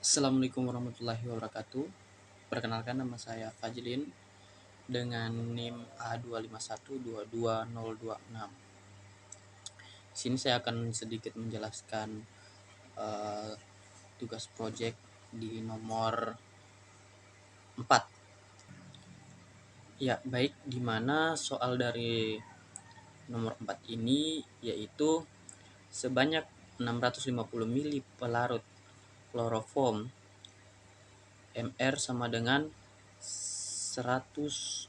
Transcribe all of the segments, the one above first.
Assalamualaikum warahmatullahi wabarakatuh. Perkenalkan, nama saya Fajlin dengan NIM A251222026. Di sini saya akan sedikit menjelaskan eh, tugas proyek di nomor 4. Ya, baik, di mana soal dari nomor 4 ini yaitu sebanyak 650 mili pelarut kloroform Mr sama dengan 119,5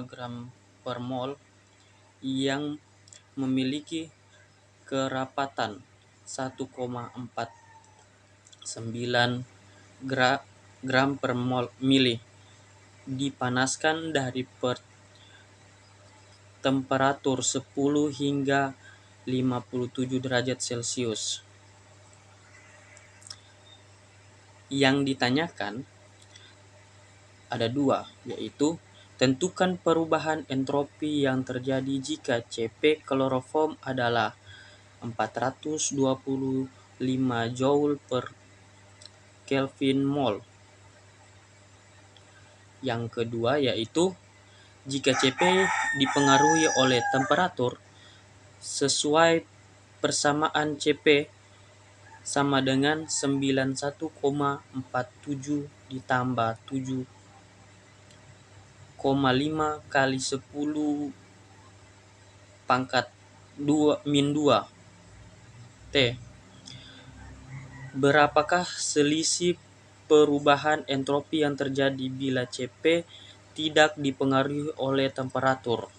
gram per mol yang memiliki kerapatan 1,49 gram per mili dipanaskan dari temperatur 10 hingga 57 derajat Celcius. Yang ditanyakan ada dua, yaitu tentukan perubahan entropi yang terjadi jika Cp kloroform adalah 425 Joule per Kelvin mol. Yang kedua yaitu jika Cp dipengaruhi oleh temperatur sesuai persamaan Cp sama dengan 91,47 ditambah 7,5 kali 10 pangkat 2 T. Berapakah selisih perubahan entropi yang terjadi bila Cp tidak dipengaruhi oleh temperatur?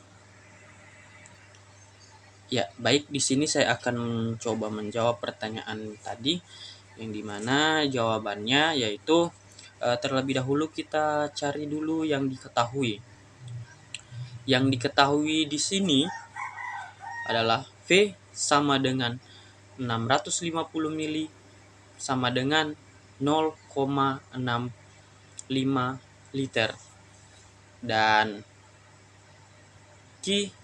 Ya, baik, di sini saya akan mencoba menjawab pertanyaan tadi, yang dimana jawabannya yaitu terlebih dahulu kita cari dulu yang diketahui. Yang diketahui di sini adalah V sama dengan 650 mili sama dengan 0,65 liter, dan Q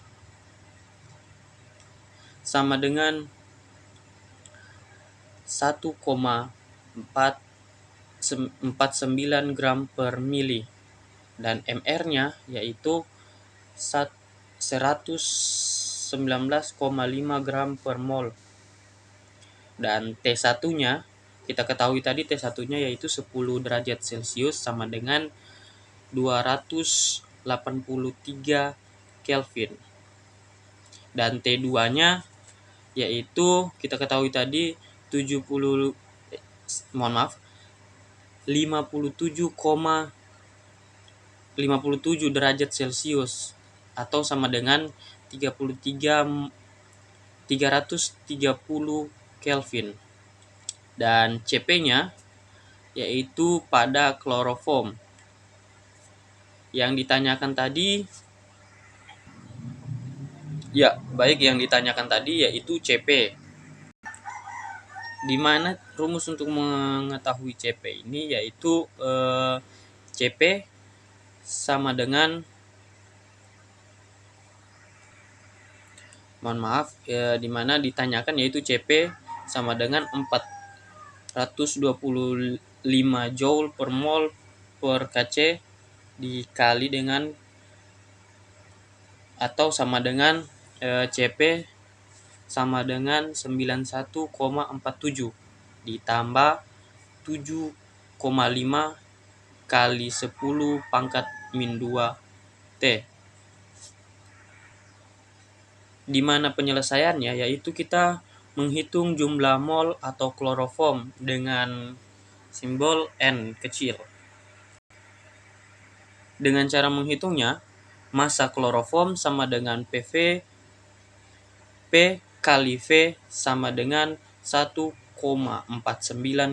sama dengan 1,49 gram per mili, dan MR-nya yaitu 119,5 gram per mol, dan T1-nya kita ketahui tadi, T1-nya yaitu 10 derajat Celcius sama dengan 283 Kelvin, dan T2-nya yaitu kita ketahui tadi 57,57 derajat Celcius atau sama dengan 330 Kelvin, dan Cp-nya yaitu pada kloroform. Yang ditanyakan tadi, ya baik, yang ditanyakan tadi yaitu Cp, di mana rumus untuk mengetahui Cp ini yaitu Cp sama dengan di mana ditanyakan yaitu Cp sama dengan 425 Joule per mol per Kc dikali dengan atau sama dengan Cp sama dengan 91,47 ditambah 7,5 kali 10 pangkat min 2 T, di mana penyelesaiannya yaitu kita menghitung jumlah mol atau kloroform dengan simbol N kecil. Dengan cara menghitungnya, massa kloroform sama dengan PV P kali V sama dengan 1,49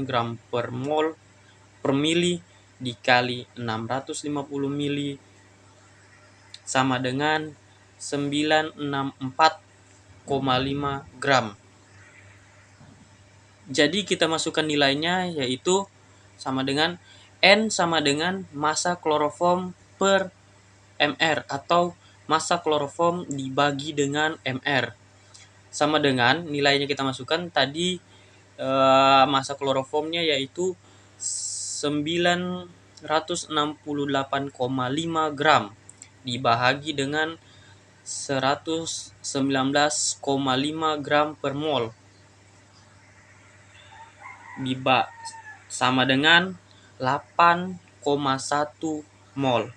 gram per mol per mili dikali 650 mili sama dengan 964,5 gram. Jadi kita masukkan nilainya yaitu sama dengan N sama dengan massa kloroform per Mr atau massa kloroform dibagi dengan Mr, sama dengan nilainya kita masukkan tadi massa kloroformnya yaitu 968,5 gram dibahagi dengan 119,5 gram per mol sama dengan 8,1 mol.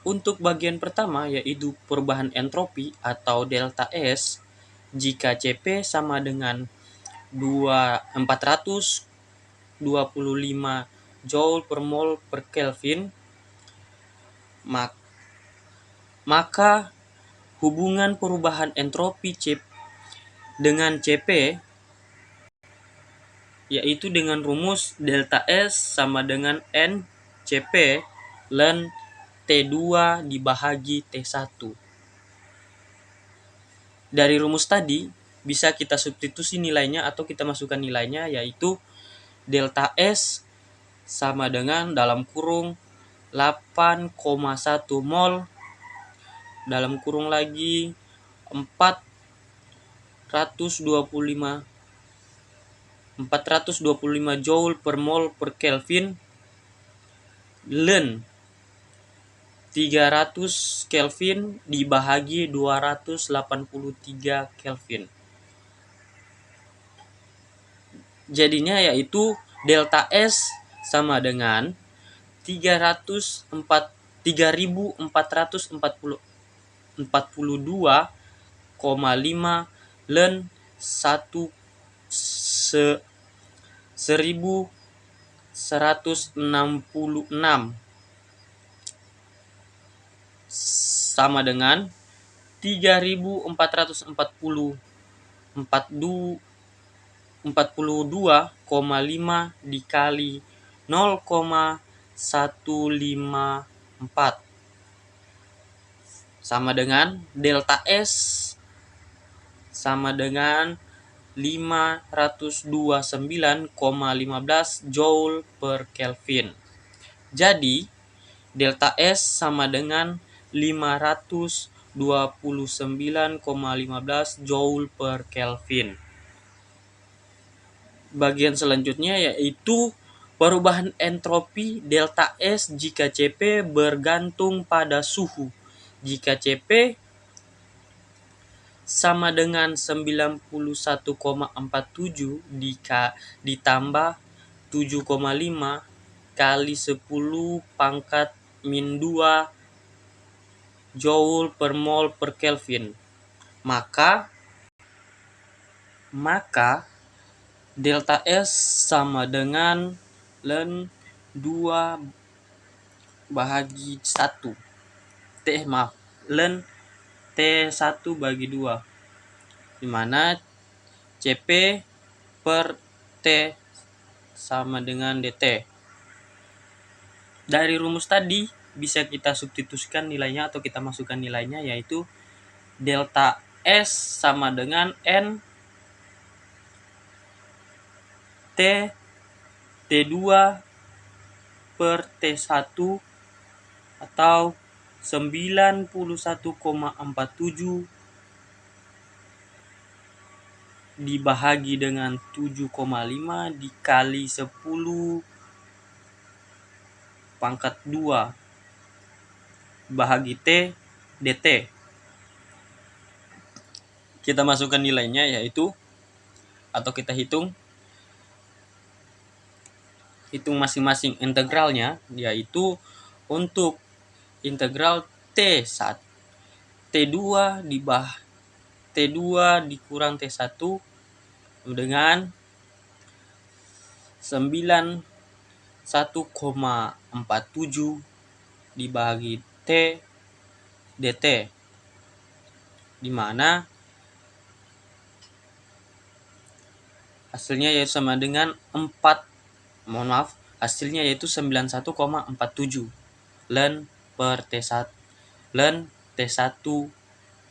Untuk bagian pertama yaitu perubahan entropi atau delta S, jika Cp sama dengan 425 Joule per mol per Kelvin, maka hubungan perubahan entropi dengan Cp yaitu dengan rumus delta S sama dengan N Cp ln T2 dibahagi T1. Dari rumus tadi bisa kita substitusi nilainya atau kita masukkan nilainya, yaitu delta S sama dengan dalam kurung 8,1 mol dalam kurung lagi 425 Joule per mol per Kelvin ln 300 Kelvin dibahagi 283 Kelvin. Jadinya yaitu delta S sama dengan 3442,5 ln 1166 sama dengan 3442,5 dikali 0,154 sama dengan delta S sama dengan 529,15 Joule per Kelvin. Jadi delta S sama dengan 529,15 Joule per Kelvin. Bagian selanjutnya yaitu perubahan entropi delta S jika Cp bergantung pada suhu. Jika Cp sama dengan 91,47 ditambah 7,5 kali 10 pangkat min 2 Joule per mol per Kelvin, maka delta S sama dengan ln 2 bahagi 1 ln T1 bagi 2, dimana Cp per T sama dengan dt. Dari rumus tadi bisa kita substitusikan nilainya atau kita masukkan nilainya, yaitu delta S sama dengan N T2 per T1 atau 91,47 dibahagi dengan 7,5 dikali 10 pangkat 2 bahagi T dt. Kita masukkan nilainya yaitu, atau kita hitung masing-masing integralnya, yaitu untuk integral T2 dikurang T1 dengan 91,47 dibagi T dt, dimana hasilnya yaitu sama dengan hasilnya yaitu 91,47 ln per T1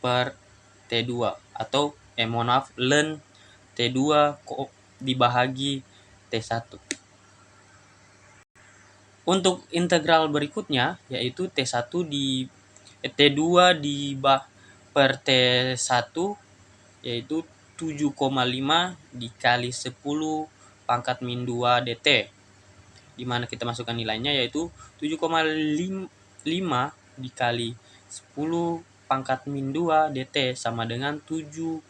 per T2 atau ln T2 dibahagi T1. Untuk integral berikutnya yaitu T2 per T1 yaitu 7,5 dikali 10 pangkat min 2 dt, di mana kita masukkan nilainya yaitu 7,5 dikali 10 pangkat min 2 dt sama dengan 7,5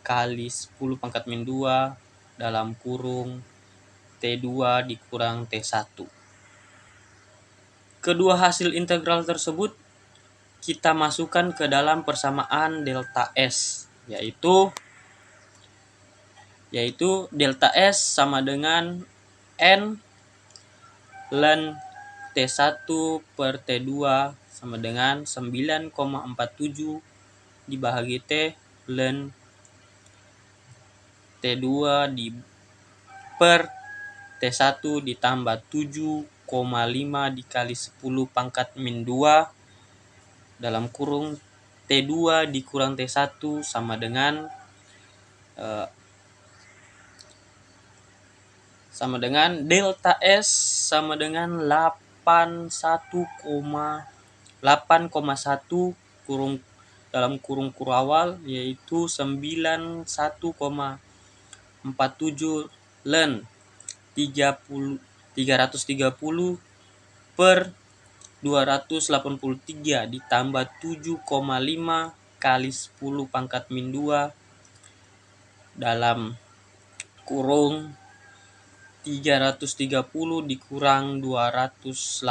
kali 10 pangkat min 2 dalam kurung T2 dikurang T1. Kedua hasil integral tersebut kita masukkan ke dalam persamaan delta S, yaitu delta S sama dengan N ln T1 per T2 sama dengan 9,47 dibagi T ln T2 per T1 ditambah 7,5 dikali 10 pangkat min 2 dalam kurung T2 dikurang T1 sama dengan delta S sama dengan 8,1 kurung dalam kurung kurawal yaitu 91,47 ln 330 per 283 ditambah 7,5 kali 10 pangkat min 2 dalam kurung 330 dikurang 283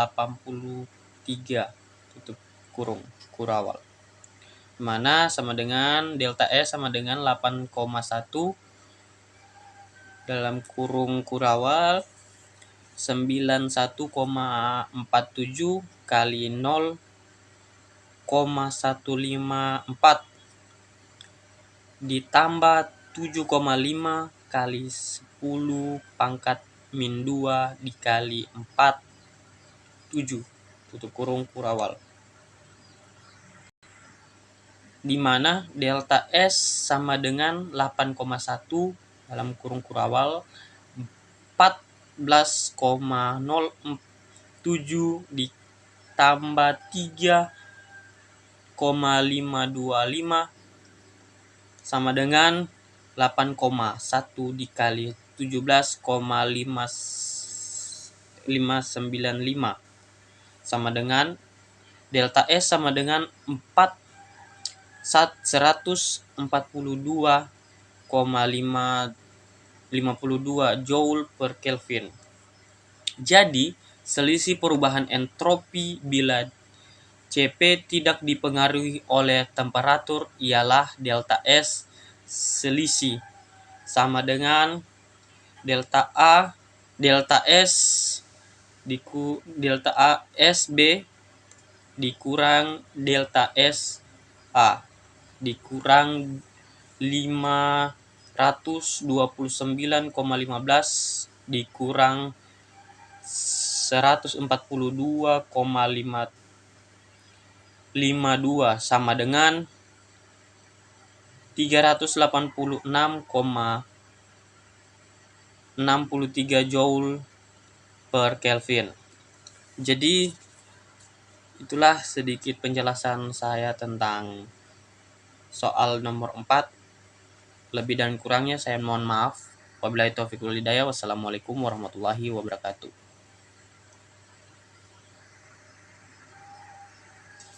tutup kurung kurawal, mana sama dengan delta S sama dengan 8,1 dalam kurung kurawal 91,47 kali 0,154 ditambah 7,5 kali 10 pangkat min 2 dikali 4 7 tutup kurung kurawal, di mana delta S sama dengan 8,1 dalam kurung kurawal 14,07 ditambah 3,525 sama dengan 8,1 dikali 17,595 sama dengan delta S sama dengan 142,52 Joule per Kelvin. Jadi, selisih perubahan entropi bila Cp tidak dipengaruhi oleh temperatur ialah delta S selisih sama dengan delta S SB dikurang delta S A dikurang 529,15 dikurang 142,52 sama dengan 386,63 Joule per Kelvin. Jadi itulah sedikit penjelasan saya tentang soal nomor 4. Lebih dan kurangnya saya mohon maaf. Wabillahi taufiq wal hidayah. Wassalamualaikum warahmatullahi wabarakatuh.